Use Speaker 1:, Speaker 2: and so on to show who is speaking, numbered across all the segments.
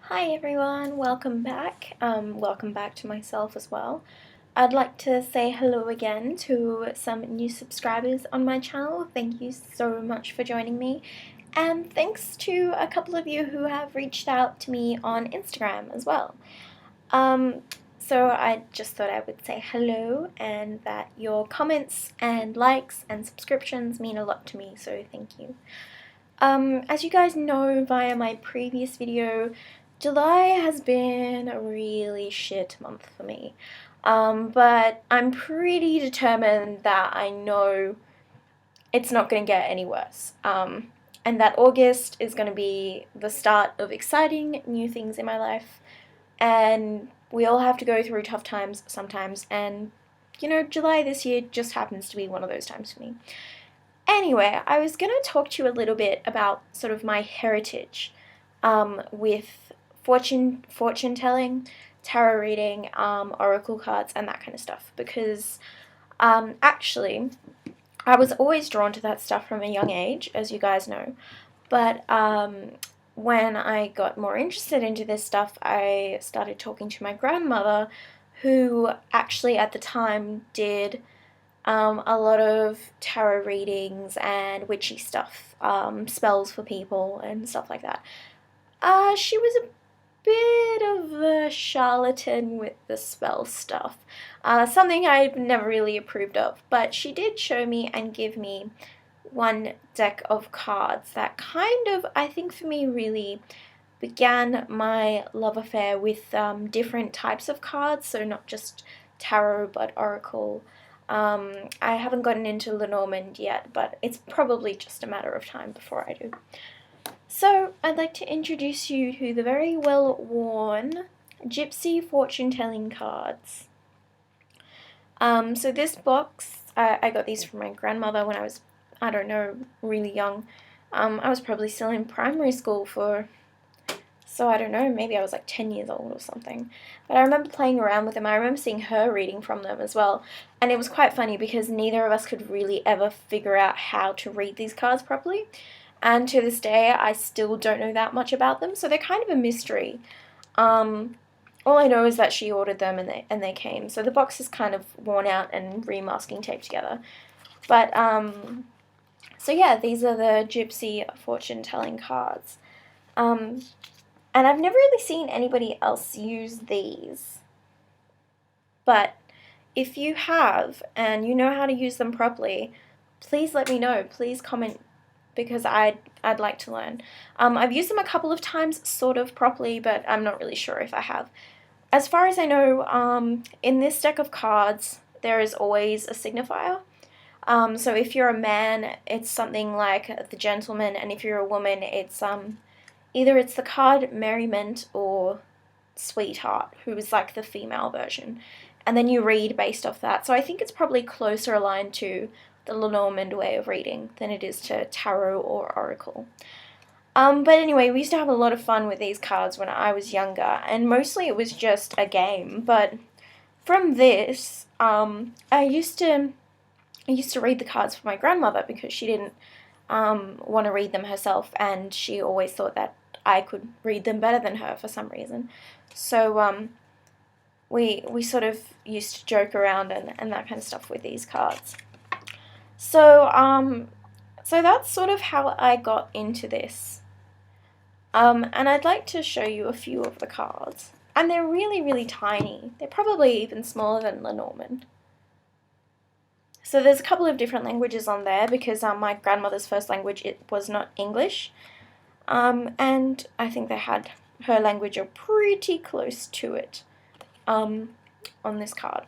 Speaker 1: Hi everyone, welcome back. Welcome back to myself as well. I'd like to say hello again to some new subscribers on my channel. Thank you so much for joining me. And thanks to a couple of you who have reached out to me on Instagram as well. Um, so I just thought I would say hello and that your comments and likes and subscriptions mean a lot to me, so thank you. As you guys know via my previous video, July has been a really shit month for me. But I'm pretty determined that I know it's not going to get any worse. And that August is going to be the start of exciting new things in my life. And we all have to go through tough times sometimes. And, July this year just happens to be one of those times for me. Anyway, I was going to talk to you a little bit about sort of my heritage with fortune telling, tarot reading, oracle cards, and that kind of stuff. Because actually, I was always drawn to that stuff from a young age, as you guys know. But when I got more interested into this stuff, I started talking to my grandmother, who actually at the time did a lot of tarot readings and witchy stuff, spells for people and stuff like that. She was a bit of a charlatan with the spell stuff, something I've never really approved of, but she did show me and give me one deck of cards that kind of, I think for me, really began my love affair with different types of cards, so not just tarot but oracle. I haven't gotten into Lenormand yet, but it's probably just a matter of time before I do. So, I'd like to introduce you to the very well-worn Gypsy fortune-telling cards. So this box, I got these from my grandmother when I was, I don't know, really young. I was probably still in primary school so I don't know, maybe I was like 10 years old or something. But I remember playing around with them. I remember seeing her reading from them as well. And it was quite funny because neither of us could really ever figure out how to read these cards properly. And to this day, I still don't know that much about them. So they're kind of a mystery. All I know is that she ordered them and they came. So the box is kind of worn out and remasking taped together. But, so yeah, these are the Gypsy fortune-telling cards. And I've never really seen anybody else use these. But if you have and you know how to use them properly, please let me know. Please comment because I'd like to learn. I've used them a couple of times sort of properly, but I'm not really sure if I have. As far as I know, in this deck of cards, there is always a signifier. So if you're a man, it's something like the gentleman, and if you're a woman, it's either it's the card Merriment or Sweetheart, who is like the female version. And then you read based off that. So I think it's probably closer aligned to the Lenormand way of reading than it is to tarot or oracle. But anyway, we used to have a lot of fun with these cards when I was younger, and mostly it was just a game. But from this, I used to read the cards for my grandmother because she didn't want to read them herself, and she always thought that I could read them better than her for some reason. So we sort of used to joke around and that kind of stuff with these cards. So so that's sort of how I got into this. And I'd like to show you a few of the cards. And they're really, really tiny. They're probably even smaller than Lenormand. So there's a couple of different languages on there because my grandmother's first language, it was not English. And I think they had her language or pretty close to it on this card.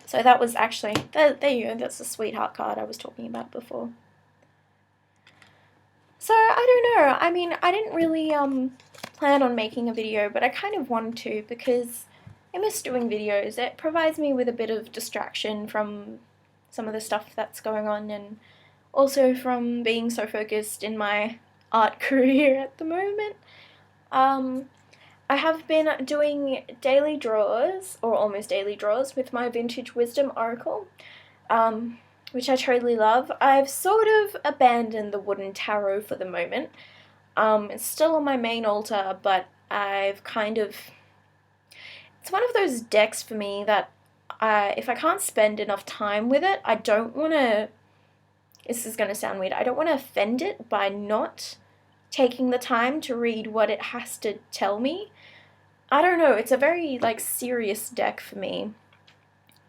Speaker 1: So that was actually, there you go, that's the sweetheart card I was talking about before. So I don't know, I mean, I didn't really plan on making a video, but I kind of wanted to because I miss doing videos. It provides me with a bit of distraction from some of the stuff that's going on, and also from being so focused in my art career at the moment. I have been doing daily draws, or almost daily draws, with my Vintage Wisdom Oracle, which I totally love. I've sort of abandoned the wooden tarot for the moment. It's still on my main altar, but I've kind of, it's one of those decks for me that if I can't spend enough time with it, I don't want to, this is going to sound weird, I don't want to offend it by not taking the time to read what it has to tell me. I don't know, it's a very, like, serious deck for me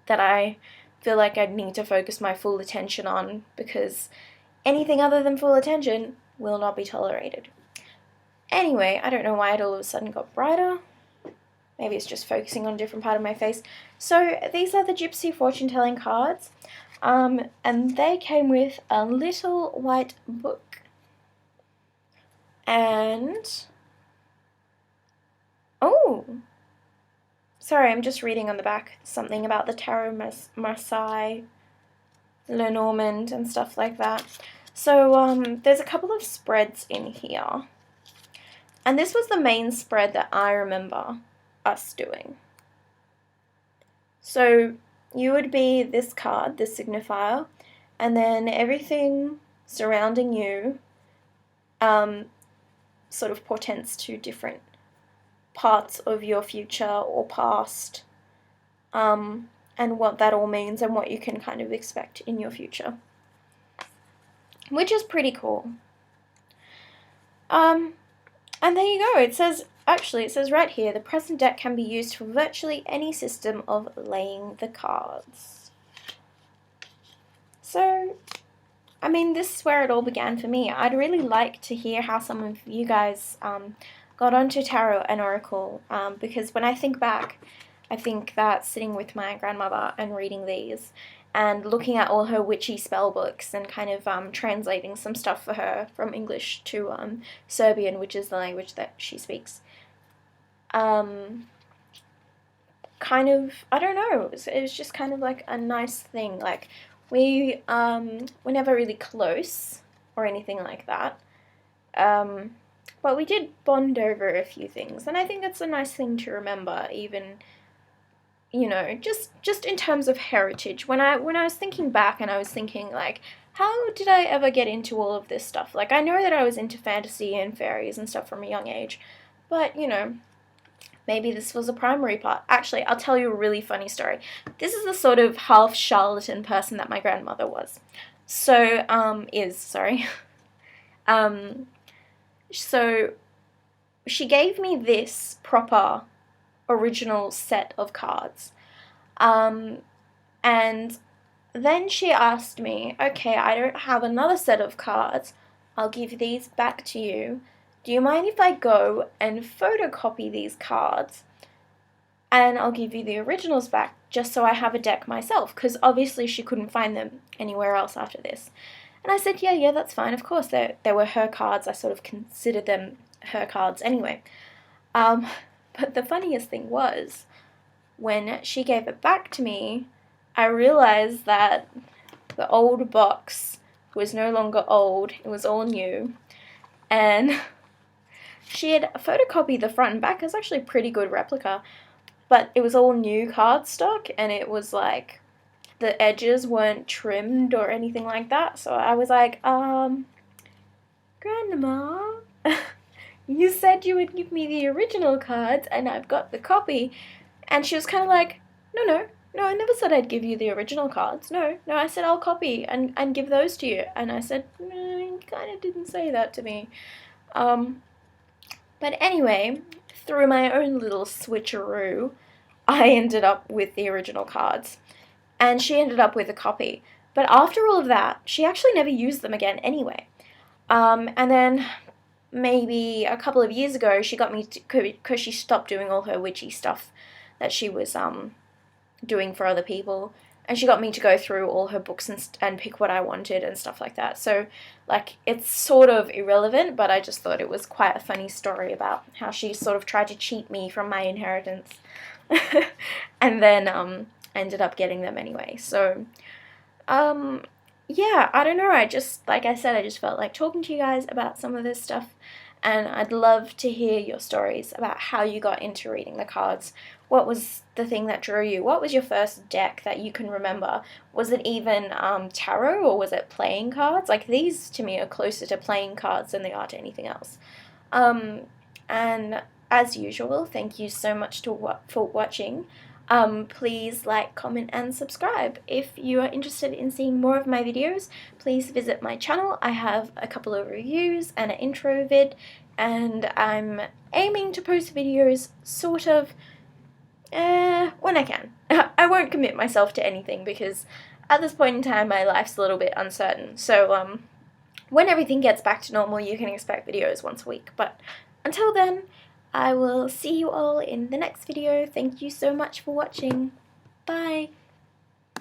Speaker 1: that I feel like I need to focus my full attention on, because anything other than full attention will not be tolerated. Anyway, I don't know why it all of a sudden got brighter. Maybe it's just focusing on a different part of my face. So these are the Gypsy fortune telling cards. And they came with a little white book. And, oh, sorry, I'm just reading on the back something about the Tarot Marseille, Lenormand, and stuff like that. So there's a couple of spreads in here. And this was the main spread that I remember us doing. So you would be this card, this signifier, and then everything surrounding you sort of portends to different parts of your future or past, and what that all means and what you can kind of expect in your future, which is pretty cool. And there you go. It says right here, the present deck can be used for virtually any system of laying the cards. So, I mean, this is where it all began for me. I'd really like to hear how some of you guys got onto tarot and oracle, because when I think back, I think that sitting with my grandmother and reading these and looking at all her witchy spell books and kind of translating some stuff for her from English to Serbian, which is the language that she speaks. Kind of, I don't know, it was just kind of like a nice thing. Like, we were never really close or anything like that, but we did bond over a few things, and I think it's a nice thing to remember, even, you know, just in terms of heritage. When I was thinking back, and I was thinking, like, how did I ever get into all of this stuff? Like, I know that I was into fantasy and fairies and stuff from a young age, but, you know, maybe this was a primary part. Actually, I'll tell you a really funny story. This is the sort of half charlatan person that my grandmother was. So, sorry. So, she gave me this proper original set of cards. And then she asked me, okay, I don't have another set of cards. I'll give these back to you. Do you mind if I go and photocopy these cards? And I'll give you the originals back, just so I have a deck myself, because obviously she couldn't find them anywhere else after this. And I said, yeah, that's fine. Of course, they were her cards. I sort of considered them her cards anyway. But the funniest thing was, when she gave it back to me, I realized that the old box was no longer old. It was all new. And she had photocopied the front and back. It was actually a pretty good replica, but it was all new cardstock, and it was like, the edges weren't trimmed or anything like that. So I was like, Grandma, you said you would give me the original cards, and I've got the copy. And she was kind of like, no, I never said I'd give you the original cards. No, I said I'll copy and give those to you. And I said, no, you kind of didn't say that to me. But anyway, through my own little switcheroo, I ended up with the original cards. And she ended up with a copy. But after all of that, she actually never used them again anyway. And then maybe a couple of years ago, she got me, because she stopped doing all her witchy stuff that she was doing for other people, and she got me to go through all her books and pick what I wanted and stuff like that. So, like, it's sort of irrelevant, but I just thought it was quite a funny story about how she sort of tried to cheat me from my inheritance, and then ended up getting them anyway. So, yeah, I don't know, I just, like I said, I just felt like talking to you guys about some of this stuff, and I'd love to hear your stories about how you got into reading the cards. What was the thing that drew you? What was your first deck that you can remember? Was it even tarot, or was it playing cards? Like, these to me are closer to playing cards than they are to anything else. And as usual, thank you so much for watching. Please like, comment, and subscribe. If you are interested in seeing more of my videos, please visit my channel. I have a couple of reviews and an intro vid, and I'm aiming to post videos sort of when I can. I won't commit myself to anything because at this point in time my life's a little bit uncertain. So when everything gets back to normal, you can expect videos once a week. But until then, I will see you all in the next video. Thank you so much for watching. Bye!